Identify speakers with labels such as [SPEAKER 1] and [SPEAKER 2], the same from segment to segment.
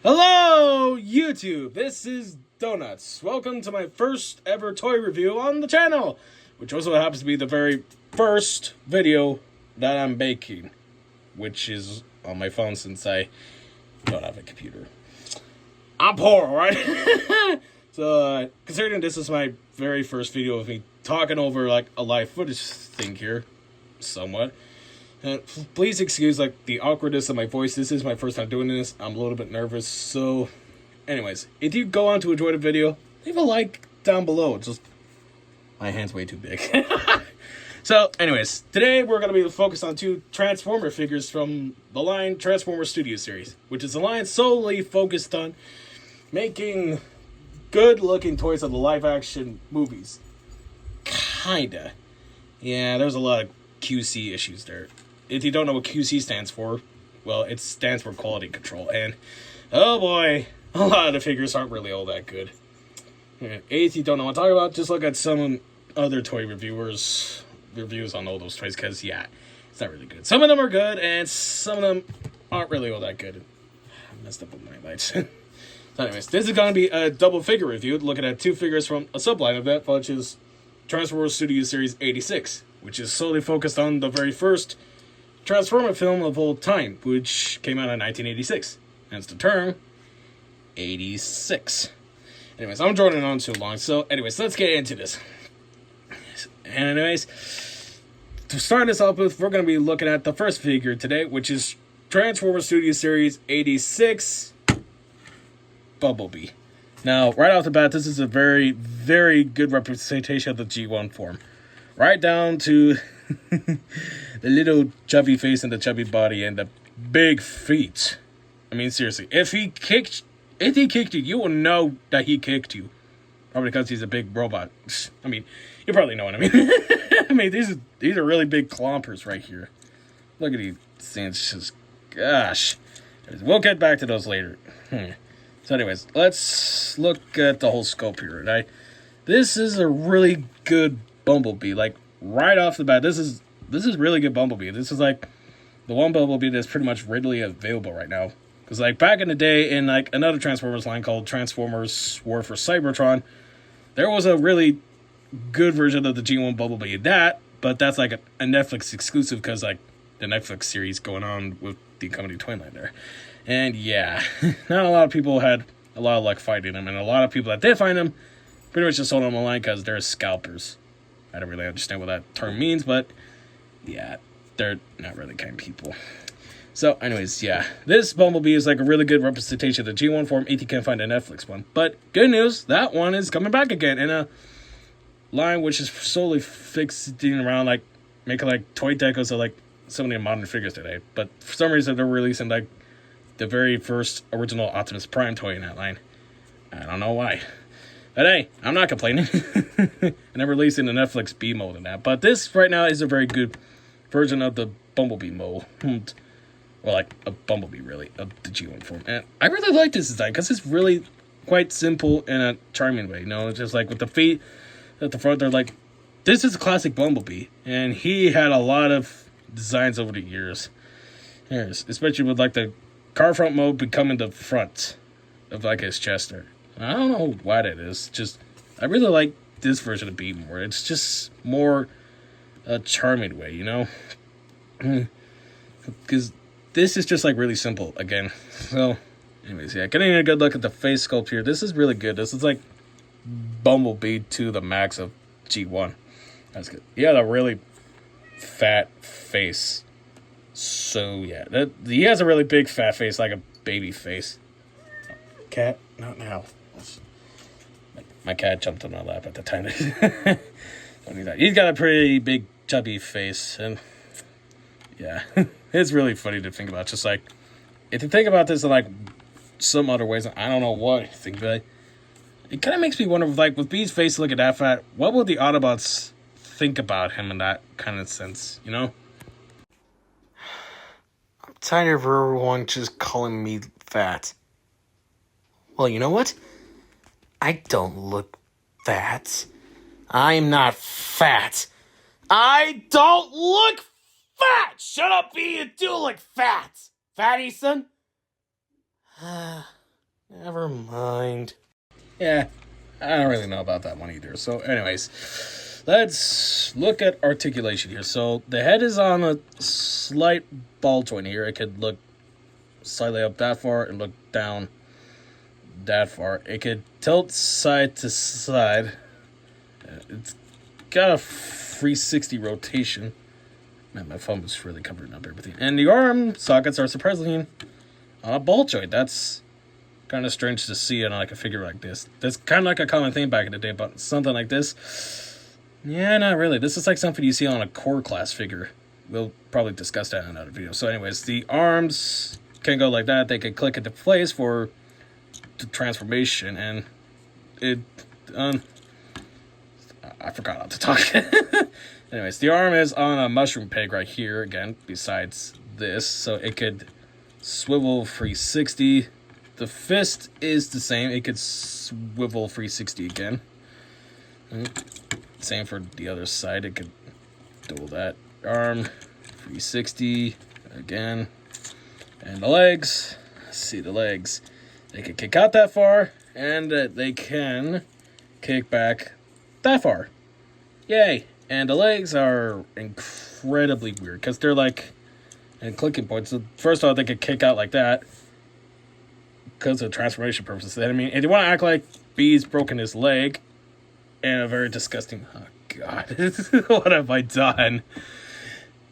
[SPEAKER 1] Hello, YouTube! This is Donuts. Welcome to my first ever toy review on the channel, which also happens to be the very first video that I'm making, which is on my phone since I don't have a computer. I'm poor, alright? So, considering this is my very first video of me talking over, like, a live footage thing here, somewhat, please excuse, like, the awkwardness of my voice. This is my first time doing this. I'm a little bit nervous, so, anyways, if you go on to enjoy the video, leave a like down below. Just, my hand's way too big. So, anyways, today we're going to be focused on two Transformer figures from the line Transformer Studio Series, which is a line solely focused on making good-looking toys of the live-action movies. Kinda. Yeah, there's a lot of QC issues there. If you don't know what QC stands for, well, it stands for quality control, and oh boy, a lot of the figures aren't really all that good. If you don't know what I'm talking about, just look at some other toy reviewers' reviews on all those toys, because, yeah, it's not really good. Some of them are good, and some of them aren't really all that good. I messed up with my lights. So anyways, this is going to be a double figure review, looking at two figures from a subline of that, which is Transformer Studio Series 86, which is solely focused on the very first Transformer film of all time, which came out in 1986. Hence the term, 86. Anyways, I'm drawing it on too long, so anyways, let's get into this. Anyways, to start this off with, we're going to be looking at the first figure today, which is Transformer Studio Series 86, Bumblebee. Now, right off the bat, this is a very, very good representation of the G1 form. Right down to the little chubby face and the chubby body and the big feet. I mean, seriously, if he kicked you, you will know that he kicked you. Probably because he's a big robot. I mean, you probably know what I mean. I mean, these are really big clompers right here. Look at these things. Just, gosh. We'll get back to those later. So anyways, let's look at the whole scope here. Right? This is a really good Bumblebee. Like, right off the bat, this is really good Bumblebee. This is, like, the one Bumblebee that's pretty much readily available right now. Because, like, back in the day, in, like, another Transformers line called Transformers War for Cybertron, there was a really good version of the G1 Bumblebee. But that's, like, a Netflix exclusive because, like, the Netflix series going on with the company Twin Line there. And, yeah, not a lot of people had a lot of luck finding them. And a lot of people that did find them pretty much just sold them online because they're scalpers. I don't really understand what that term means, but, yeah, they're not really kind people. So, anyways, yeah, this Bumblebee is like a really good representation of the G1 form if you can't find a Netflix one. But good news, that one is coming back again in a line which is solely fixing around, like, making, like, toy decos of, like, so many modern figures today. But for some reason, they're releasing, like, the very first original Optimus Prime toy in that line. I don't know why. But hey, I'm not complaining. And they're releasing the Netflix B mode in that. But this, right now, is a very good version of the Bumblebee mode. Well, like, a Bumblebee, really, of the G1 form. And I really like this design, because it's really quite simple in a charming way. You know, it's just, like, with the feet at the front, they're like, this is a classic Bumblebee. And he had a lot of designs over the years. Especially with, like, the car front mode becoming the front of, like, his chest there. I don't know why that is. Just, I really like this version of B more. It's just more a charming way, you know? Because this is just, like, really simple, again. So, anyways, yeah, getting a good look at the face sculpt here. This is really good. This is, like, Bumblebee to the max of G1. That's good. He had a really fat face. So, yeah. He has a really big fat face, like a baby face. Cat? Not now. My cat jumped on my lap at the time. He's got a pretty big, chubby face, and yeah, it's really funny to think about. Just like, if you think about this in, like, some other ways, I don't know what you think, but it kind of makes me wonder, like, with Bee's face looking that fat, what would the Autobots think about him in that kind of sense, you know? I'm tired of everyone just calling me fat. Well, you know what? I don't look fat. I'm not fat. I don't look fat! Shut up, B, you do look fat! Fatty, son?
[SPEAKER 2] Never mind.
[SPEAKER 1] Yeah, I don't really know about that one either. So anyways, let's look at articulation here. So the head is on a slight ball joint here. It could look slightly up that far and look down that far. It could tilt side to side. It's got a 360 rotation. Man, my phone was really covering up everything. And the arm sockets are surprisingly on a ball joint. That's kind of strange to see on like a figure like this. That's kind of like a common thing back in the day, but something like this, yeah, not really. This is like something you see on a core class figure. We'll probably discuss that in another video. So anyways, the arms can go like that. They can click into place for the transformation, and it I forgot how to talk. Anyways, the arm is on a mushroom peg right here again, besides this, so it could swivel 360. The fist is the same. It could swivel 360 again. Same for the other side. It could double that. Arm, 360 again. And the legs. Let's see the legs. They can kick out that far, and they can kick back that far. Yay. And the legs are incredibly weird, because they're like, and clicking points. So first of all, they could kick out like that, because of transformation purposes. I mean, if you want to act like B's broken his leg, and a very disgusting, oh god, what have I done?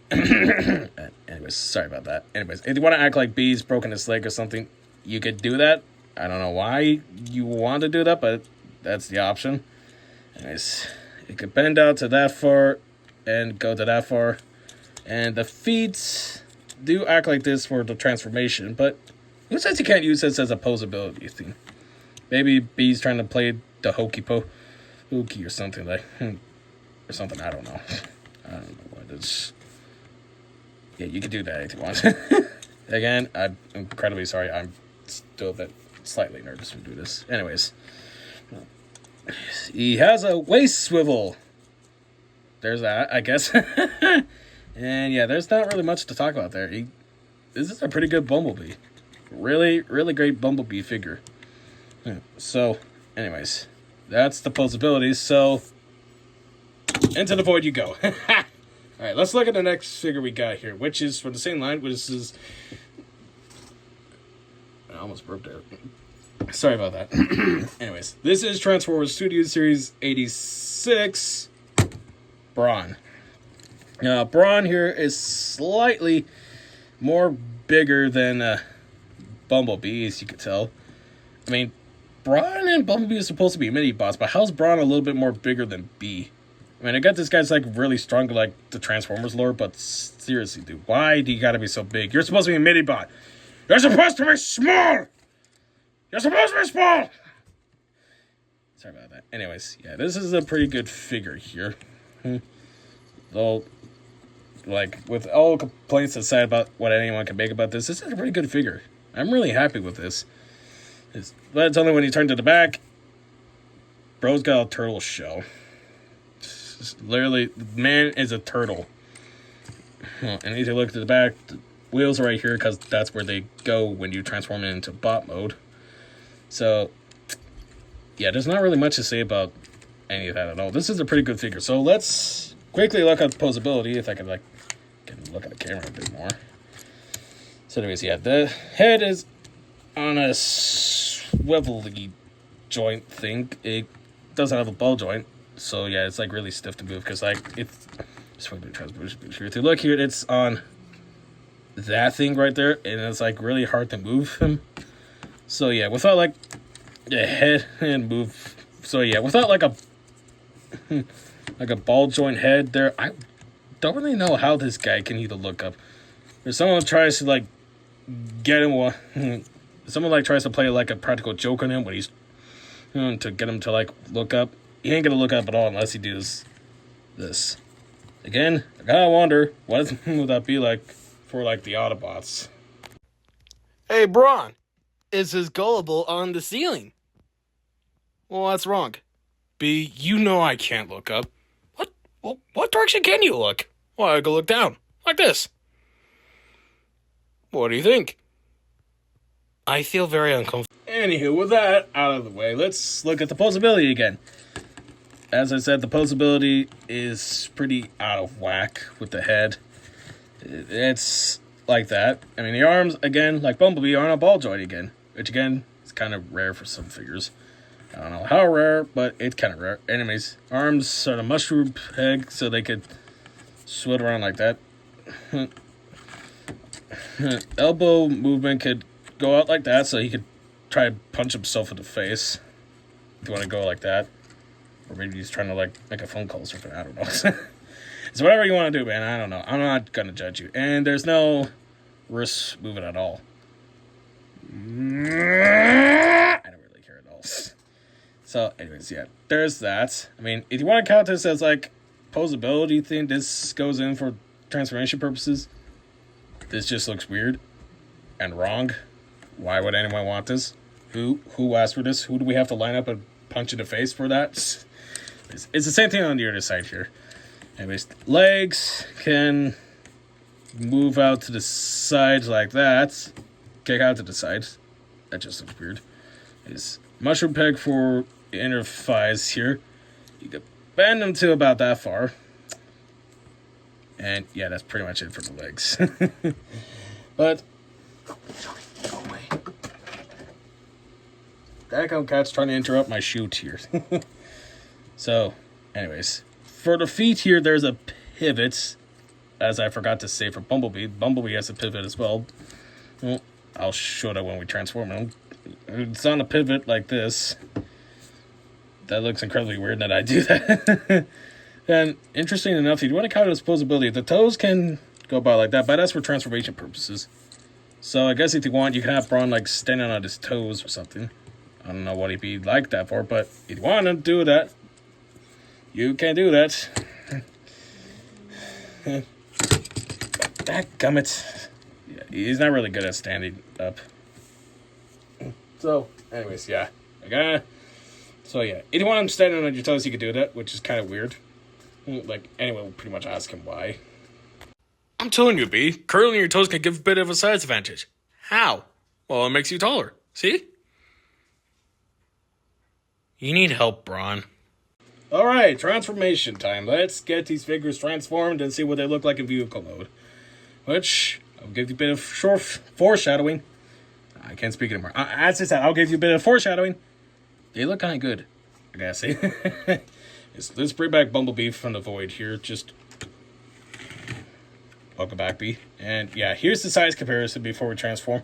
[SPEAKER 1] Anyways, sorry about that. Anyways, if you want to act like B's broken his leg or something, you could do that. I don't know why you want to do that, but that's the option. Anyways, it could bend out to that far and go to that far. And the feet do act like this for the transformation, but who says you can't use this as a posability thing? Maybe B's trying to play the hokey or something like, or something. I don't know. I don't know what it's. Yeah, you can do that if you want. Again, I'm incredibly sorry. I'm still a bit slightly nervous to do this. Anyways, he has a waist swivel. There's that, I guess. And yeah, there's not really much to talk about there. This is a pretty good Bumblebee. Really, really great Bumblebee figure. So, anyways, that's the posabilities. So, into the void you go. Alright, let's look at the next figure we got here, which is from the same line, which is... I almost burped there. Sorry about that. Anyways, this is Transformers Studio Series 86, Brawn. Now, Brawn here is slightly more bigger than Bumblebee, as you can tell. I mean, Brawn and Bumblebee is supposed to be mini-boss, but how's Brawn a little bit more bigger than B? I mean, I got this guy's like really strong, like the Transformers lore, but seriously, dude, why do you gotta be so big? You're supposed to be a mini-bot. You're supposed to be small! You're supposed to be small! Sorry about that. Anyways, yeah, this is a pretty good figure here. Though, like, with all complaints aside about what anyone can make about this is a pretty good figure. I'm really happy with this. But it's only when you turn to the back, bro's got a turtle shell. Literally, the man is a turtle. And if you look to the back, the wheels are right here because that's where they go when you transform it into bot mode. So, yeah, there's not really much to say about any of that at all. This is a pretty good figure. So let's quickly look at posability, if I can, like, look at the camera a bit more. So anyways, yeah, the head is on a swivelly joint thing. It doesn't have a ball joint. So yeah, it's like really stiff to move because like it's just want to transmission. If you look here, it's on that thing right there, and it's like really hard to move him. So yeah, without like the head and move. So yeah, without like a ball joint head there, I don't really know how this guy can either look up. If someone tries to like get him, someone like tries to play like a practical joke on him when he's to get him to like look up. He ain't gonna look up at all unless he does this. Again, I gotta wonder, what would that be like for, like, the Autobots?
[SPEAKER 2] Hey, Brawn, is his gullible on the ceiling? Well, that's wrong. B, you know I can't look up. What? Well, what direction can you look? Well, I go look down, like this. What do you think? I feel very uncomfortable.
[SPEAKER 1] Anywho, with that out of the way, let's look at the posability again. As I said, the posability is pretty out of whack with the head. It's like that. I mean, the arms, again, like Bumblebee, are on a ball joint again. Which, again, is kind of rare for some figures. I don't know how rare, but it's kind of rare. Anyways, arms sort of mushroom peg, so they could swivel around like that. Elbow movement could go out like that, so he could try to punch himself in the face. If you want to go like that. Or maybe he's trying to, like, make a phone call or something. I don't know. It's whatever you want to do, man. I don't know. I'm not going to judge you. And there's no wrist movement at all. I don't really care at all. So, anyways, yeah. There's that. I mean, if you want to count this as, like, posability thing, this goes in for transformation purposes. This just looks weird and wrong. Why would anyone want this? Who asked for this? Who do we have to line up and punch in the face for that? It's the same thing on the other side here. Anyways, legs can move out to the sides like that. Kick out to the sides. That just looks weird. Is mushroom peg for the inner thighs here. You can bend them to about that far. And yeah, that's pretty much it for the legs. But go away. That cat's trying to interrupt my shoot here. So, anyways, for the feet here, there's a pivot, as I forgot to say for Bumblebee. Bumblebee has a pivot as well. Well, I'll show that when we transform him. It's on a pivot like this. That looks incredibly weird that I do that. And interesting enough, if you want to count it as posability, the toes can go by like that, but that's for transformation purposes. So I guess if you want, you can have Brawn like standing on his toes or something. I don't know what he'd be like that for, but if you want to do that, you can do that. Dadgummit. Yeah, he's not really good at standing up. So, anyways, yeah. So, yeah. If you want him standing on your toes, you can do that, which is kind of weird. Like, anyone will pretty much ask him why.
[SPEAKER 2] I'm telling you, B, curling your toes can give a bit of a size advantage. How? Well, it makes you taller. See? You need help, Brawn.
[SPEAKER 1] Alright, transformation time. Let's get these figures transformed and see what they look like in vehicle mode. Which, I'll give you a bit of short foreshadowing. I can't speak anymore. As I said, I'll give you a bit of foreshadowing. They look kind of good, I gotta say. Let's bring back Bumblebee from the void here. Just welcome back, B. And yeah, here's the size comparison before we transform.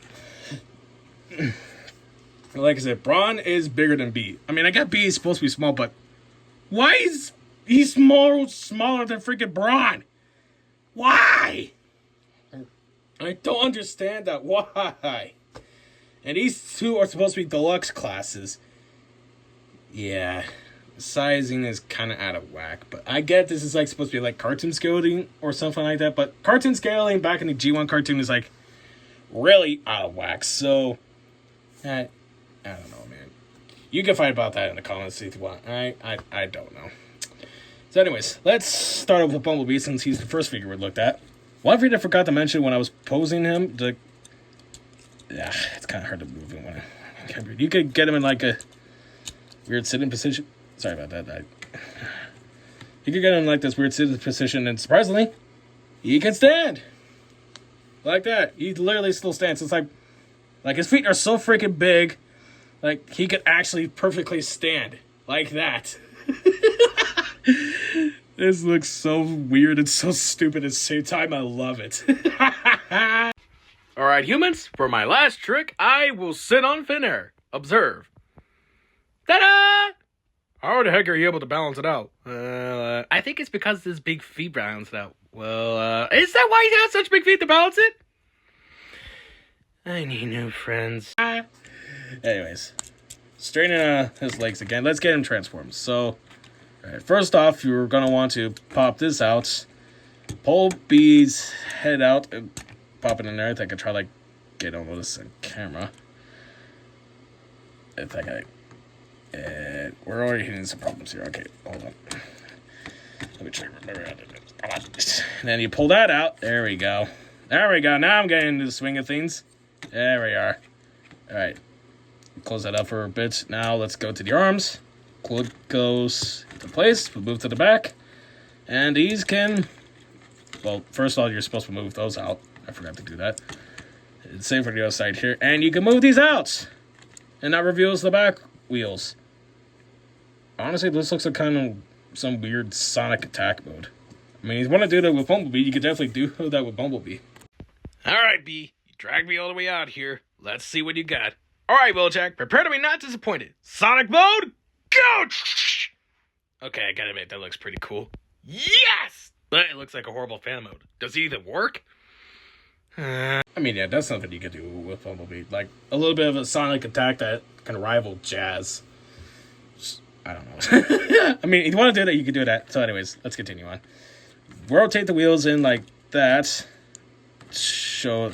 [SPEAKER 1] Like I said, Brawn is bigger than B. I mean, I got B is supposed to be small, but why is he smaller than freaking Brawn? Why? I don't understand that. Why? And these two are supposed to be deluxe classes. Yeah, sizing is kind of out of whack, but I get this is like supposed to be like cartoon scaling or something like that, but cartoon scaling back in the G1 cartoon is like really out of whack, so I don't know, man. You can fight about that in the comments if you want. I don't know. So anyways, let's start off with Bumblebee since he's the first figure we looked at. One thing I forgot to mention when I was posing him, it's kind of hard to move him when you could get him in like a weird sitting position. Sorry about that. You could get him in like this weird sitting position, and surprisingly, he can stand. Like that. He literally still stands. It's like his feet are so freaking big, like he could actually perfectly stand. Like that. This looks so weird and so stupid at the same time. I love it.
[SPEAKER 2] Alright, humans, for my last trick, I will sit on thin air. Observe. Ta-da! How the heck are you able to balance it out? I think it's because this big feet balance it out. Well, is that why he has such big feet to balance it? I need new friends.
[SPEAKER 1] Anyways, straighten his legs again. Let's get him transformed. So, alright, first off, you're going to want to pop this out. Pull B's head out and pop it in there. I think I try like get on this on camera. I think we're already hitting some problems here. Okay, hold on. Let me try to remember how to do it. And then you pull that out. There we go. There we go. Now I'm getting into the swing of things. There we are. Alright. Close that up for a bit. Now let's go to the arms. Clip goes into place. We'll move to the back. And these can... Well, first of all, you're supposed to move those out. I forgot to do that. Same for the other side here. And you can move these out. And that reveals the back wheels. Honestly, this looks like kind of some weird Sonic attack mode. I mean, you want to do that with Bumblebee, you could definitely do that with Bumblebee.
[SPEAKER 2] Alright, B. You dragged me all the way out here. Let's see what you got. Alright, Wheeljack. Prepare to be not disappointed. Sonic mode, go! Okay, I gotta admit, that looks pretty cool. Yes! But it looks like a horrible fan mode. Does it even work?
[SPEAKER 1] I mean, yeah, that's something you could do with Bumblebee. Like, a little bit of a Sonic attack that can rival Jazz. I don't know. I mean, if you want to do that, you can do that. So anyways, let's continue on. Rotate the wheels in like that. Show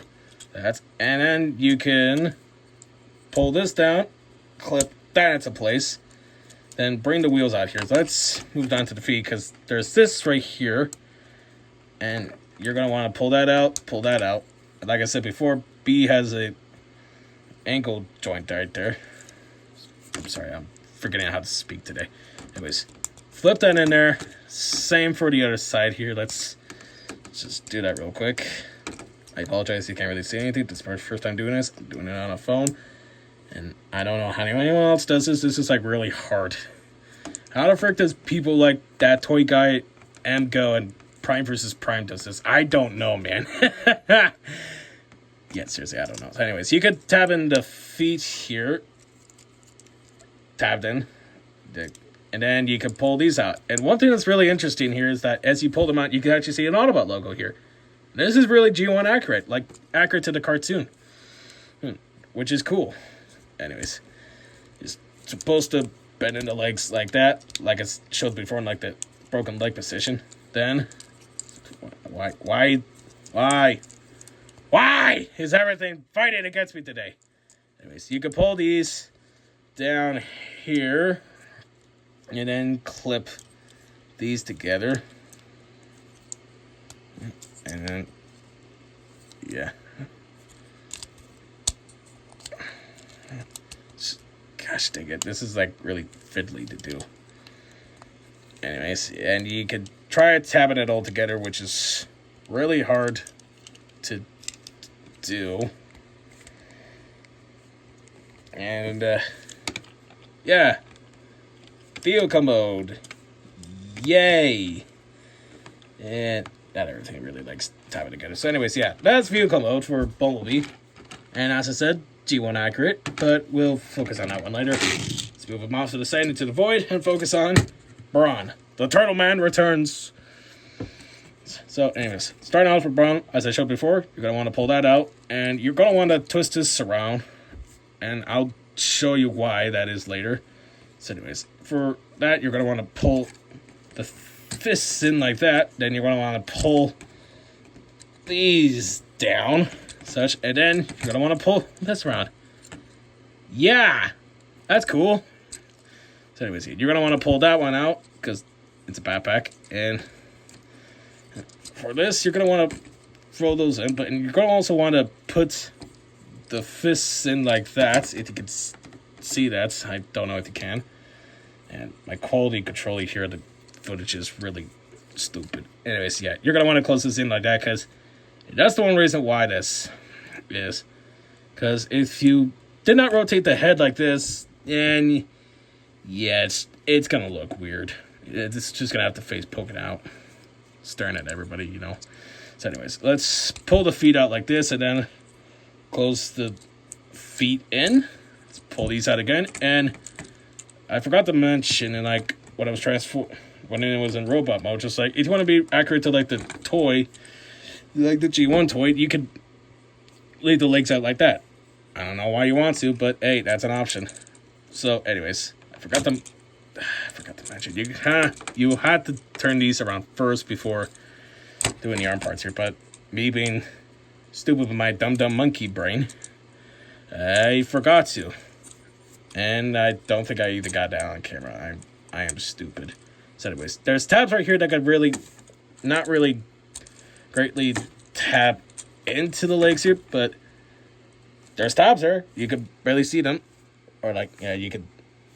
[SPEAKER 1] that. And then you can pull this down. Clip that into place. Then bring the wheels out here. So let's move down to the feet because there's this right here. And you're going to want to pull that out. Pull that out. Like I said before, B has a ankle joint right there. I'm sorry, I'm forgetting how to speak today. Anyways, flip that in there. Same for the other side here. Let's just do that real quick. I apologize, you can't really see anything. This is my first time doing this. I'm doing it on a phone. And I don't know how anyone else does this. This is like really hard. How the frick does people like that toy guy, Go, and Prime vs. Prime does this? I don't know, man. Yeah, seriously, I don't know. So anyways, you could tab in the feet here. Tabbed in. And then you can pull these out. And one thing that's really interesting here is that as you pull them out, you can actually see an Autobot logo here. This is really G1 accurate. Like, accurate to the cartoon. Which is cool. Anyways. You're supposed to bend in the legs like that. Like I showed before in like the broken leg position. Then... Why is everything fighting against me today? Anyways, you can pull these down here and then clip these together. And then, yeah. Gosh dang it, this is like really fiddly to do. Anyways, and you could try tabbing it all together, which is really hard to do. And, yeah. Vehicle mode. Yay. And not everything really likes tabbing together. So anyways, yeah, that's vehicle mode for Bumblebee. And as I said, G1 accurate, but we'll focus on that one later. Let's move him off to the side into the void and focus on Brawn. The Turtle Man returns. So anyways, starting off with Brawn, as I showed before, you're going to want to pull that out. And you're going to want to twist this around. And I'll show you why that is later. So anyways, for that, you're going to want to pull the fists in like that. Then you're going to want to pull these down. Such. And then you're going to want to pull this around. Yeah! That's cool. So anyways, you're going to want to pull that one out. Because it's a backpack. And for this, you're going to want to throw those in. But you're going to also want to put the fists in like that. If you can see that. I don't know if you can. And my quality control here, the footage is really stupid. Anyways, yeah, you're going to want to close this in like that. Because that's the one reason why this is. Because if you did not rotate the head like this, and yeah, it's going to look weird. It's just going to have the face poking out, staring at everybody, you know. So anyways, let's pull the feet out like this, and then close the feet in. Let's pull these out again. And I forgot to mention, in like when I was when it was in robot mode, just like if you want to be accurate to like the toy, like the G1 toy, you could leave the legs out like that. I don't know why you want to, but hey, that's an option. So anyways, I forgot to mention, you had to turn these around first before doing the arm parts here, but me being stupid with my dumb monkey brain, I forgot to. And I don't think I either got that on camera. I am stupid. So anyways, there's tabs right here that could really, not really greatly tap into the legs here, but there's tabs there. You could barely see them. Or like, yeah, you could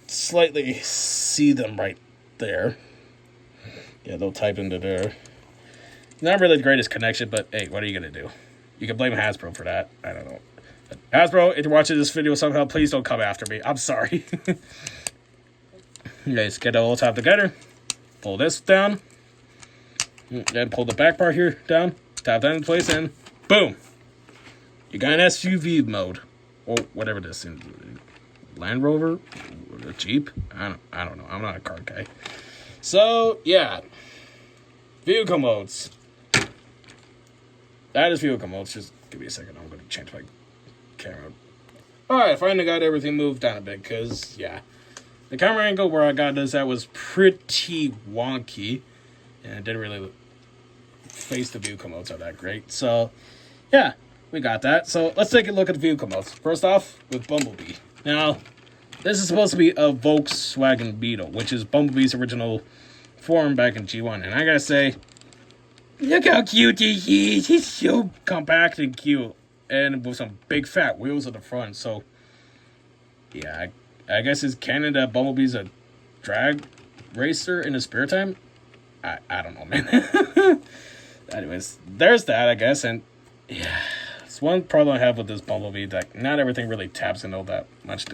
[SPEAKER 1] slightly see them right there. Yeah, they'll type into there. Not really the greatest connection, but hey, what are you going to do? You can blame Hasbro for that. I don't know. But Hasbro, if you're watching this video somehow, please don't come after me. I'm sorry. You guys get it all tapped together. Pull this down. Then pull the back part here down. Tap that in place and boom. You got an SUV mode. Or whatever this is. Land Rover? A Jeep? I don't know. I'm not a car guy. So, yeah. Vehicle modes. That is vehicle modes. Just give me a second. I'm going to change my camera. Alright, finally got everything moved down a bit. Because, yeah. The camera angle where I got this at was pretty wonky. And it didn't really face the vehicle modes all that great. So, yeah. We got that. So, let's take a look at the vehicle modes. First off, with Bumblebee. Now, this is supposed to be a Volkswagen Beetle, which is Bumblebee's original form back in G1. And I gotta say, look how cute he is. He's so compact and cute. And with some big fat wheels at the front. So, yeah, I guess it's canon that Bumblebee's a drag racer in his spare time. I don't know, man. Anyways, there's that, I guess. And, yeah, it's one problem I have with this Bumblebee. Like, not everything really taps in all that much.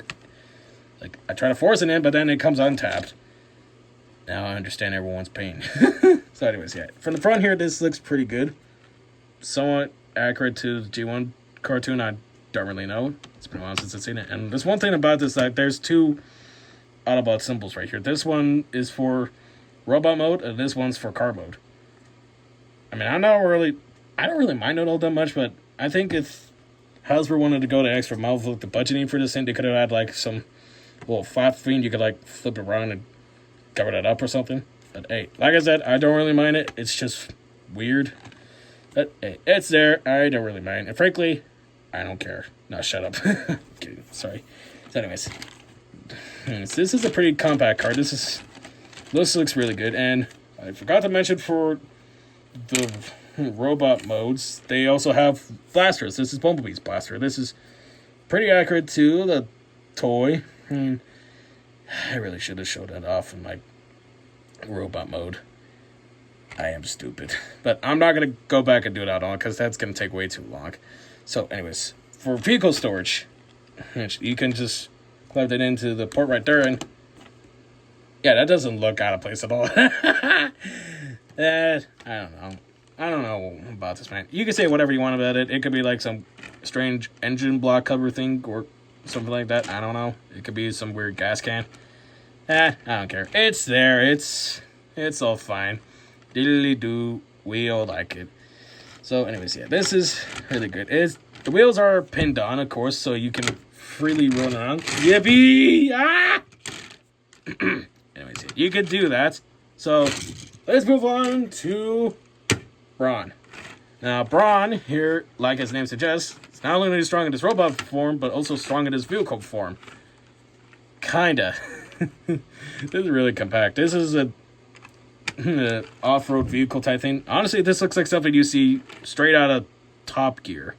[SPEAKER 1] Like, I try to force it in, but then it comes untapped. Now I understand everyone's pain. So anyways, yeah. From the front here, this looks pretty good. Somewhat accurate to the G1 cartoon. I don't really know. It's been a while since I've seen it. And there's one thing about this, like, there's two Autobot symbols right here. This one is for robot mode, and this one's for car mode. I mean, I don't really mind it all that much, but I think if Hasbro wanted to go the extra mile with the budgeting for this thing, they could have had, like, some little flap screen you could, like, flip it around and cover that up or something. But hey, like I said, I don't really mind it. It's just weird. But hey, it's there. I don't really mind. And frankly, I don't care. No, shut up. Okay, sorry. So anyways, this is a pretty compact card. This looks really good. And I forgot to mention for the robot modes, they also have blasters. This is Bumblebee's blaster. This is pretty accurate to the toy. I really should have showed that off in my robot mode. I am stupid. But I'm not going to go back and do that on because that's going to take way too long. So anyways, for vehicle storage, you can just plug it into the port right there, and yeah, that doesn't look out of place at all. I don't know about this, man. You can say whatever you want about it. It could be like some strange engine block cover thing or something like that. I don't know. It could be some weird gas can. I don't care. It's there. It's all fine. Diddly-doo. We all like it. So, anyways, yeah, this is really good. The wheels are pinned on, of course, so you can freely run around. Yippee! Ah! Anyways, yeah, you could do that. So, let's move on to Brawn. Now, Brawn here, like his name suggests, is not only strong in his robot form, but also strong in his vehicle form. Kinda. This is really compact. This is a off-road vehicle type thing. Honestly, this looks like something you see straight out of Top Gear.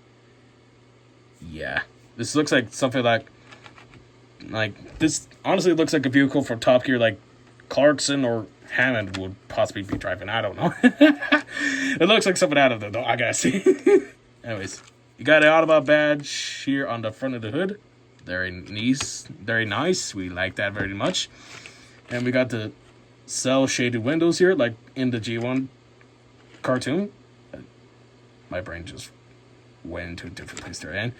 [SPEAKER 1] Yeah. This looks like something like this honestly looks like a vehicle from Top Gear like Clarkson or Hammond would possibly be driving. I don't know. It looks like something out of there, though, I gotta see. Anyways, you got an Autobot badge here on the front of the hood. Very nice. Very nice. We like that very much. And we got the cell-shaded windows here, like in the G1 cartoon. My brain just went into a different place there. And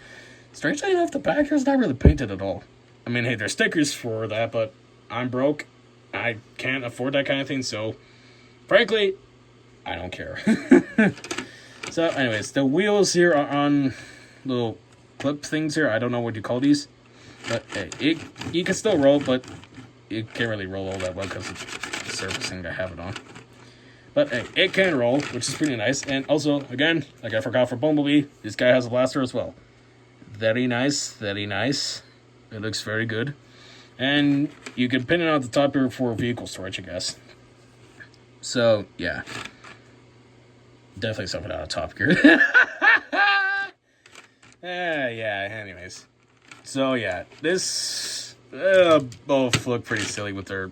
[SPEAKER 1] strangely enough, the back here is not really painted at all. I mean, hey, there's stickers for that, but I'm broke. I can't afford that kind of thing, so frankly, I don't care. So, anyways, the wheels here are on little clip things here. I don't know what you call these, but hey, you can still roll, but you can't really roll all that well because of the surfacing I have it on. But hey, it can roll, which is pretty nice. And also, again, like I forgot for Bumblebee, this guy has a blaster as well. Very nice, very nice. It looks very good. And you can pin it on the top here for vehicle storage, I guess. So, yeah. Definitely something out of Top Gear. Yeah, anyways. So, yeah. This both look pretty silly with their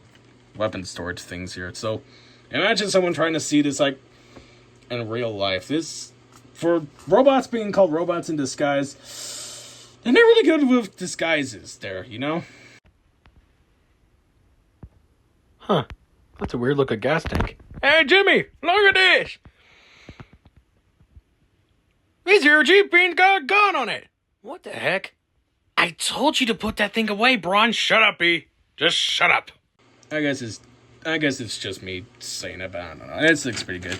[SPEAKER 1] weapon storage things here. So imagine someone trying to see this like in real life. This, for robots being called robots in disguise, they're not really good with disguises there, you know?
[SPEAKER 2] Huh. That's a weird looking gas tank. Hey, Jimmy, look at this! This here Jeep ain't got a gun on it! What the heck? I told you to put that thing away, Brawn. Shut up, B. Just shut up.
[SPEAKER 1] I guess it's just me saying it, but I don't know. It looks pretty good.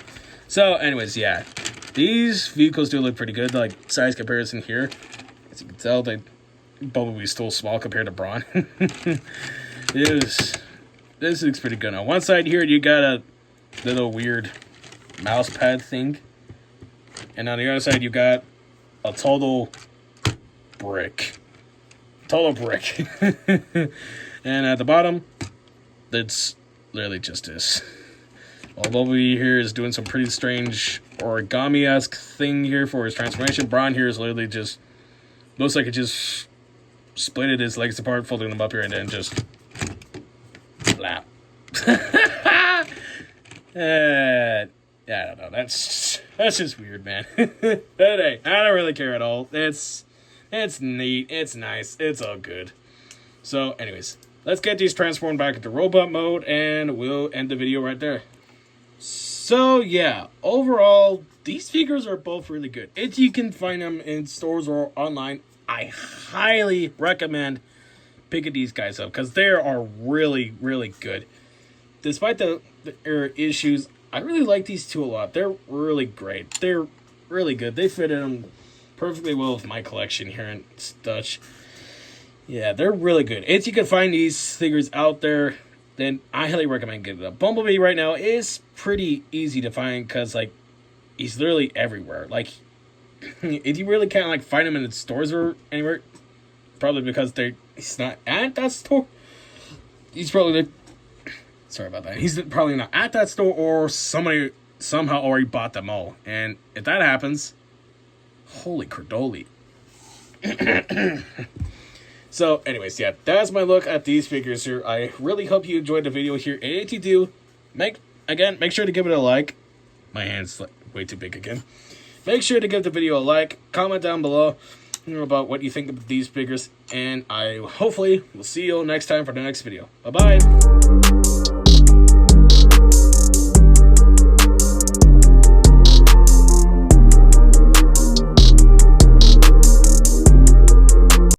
[SPEAKER 1] So, anyways, yeah. These vehicles do look pretty good. Like, size comparison here. As you can tell, Bumblebee's still small compared to Brawn. This looks pretty good. On one side here, you got a little weird mouse pad thing. And on the other side, you got a total brick. And at the bottom, it's literally just this. While Bumblebee here is doing some pretty strange origami-esque thing here for his transformation, Brawn here is literally just, looks like it just splitted his legs apart, folding them up here, and then just flap. Yeah, I don't know. That's just weird, man. But hey, I don't really care at all. It's neat. It's nice. It's all good. So, anyways, let's get these transformed back into robot mode, and we'll end the video right there. So, yeah, overall, these figures are both really good. If you can find them in stores or online, I highly recommend picking these guys up because they are really, really good. Despite their issues, I really like these two a lot. They're really great. They're really good. They fit in perfectly well with my collection here in such. Yeah, they're really good. If you can find these figures out there, then I highly recommend getting them. Bumblebee right now is pretty easy to find because, like, he's literally everywhere. Like, if you really can't, like, find him in the stores or anywhere, probably because he's not at that store. He's probably sorry about that. He's probably not at that store, or somebody somehow already bought them all. And if that happens, holy credoli. So, anyways, yeah, that's my look at these figures here. I really hope you enjoyed the video here. And if you do, make sure to give it a like. My hand's way too big again. Make sure to give the video a like. Comment down below about what you think of these figures. And I hopefully will see you next time for the next video. Bye-bye.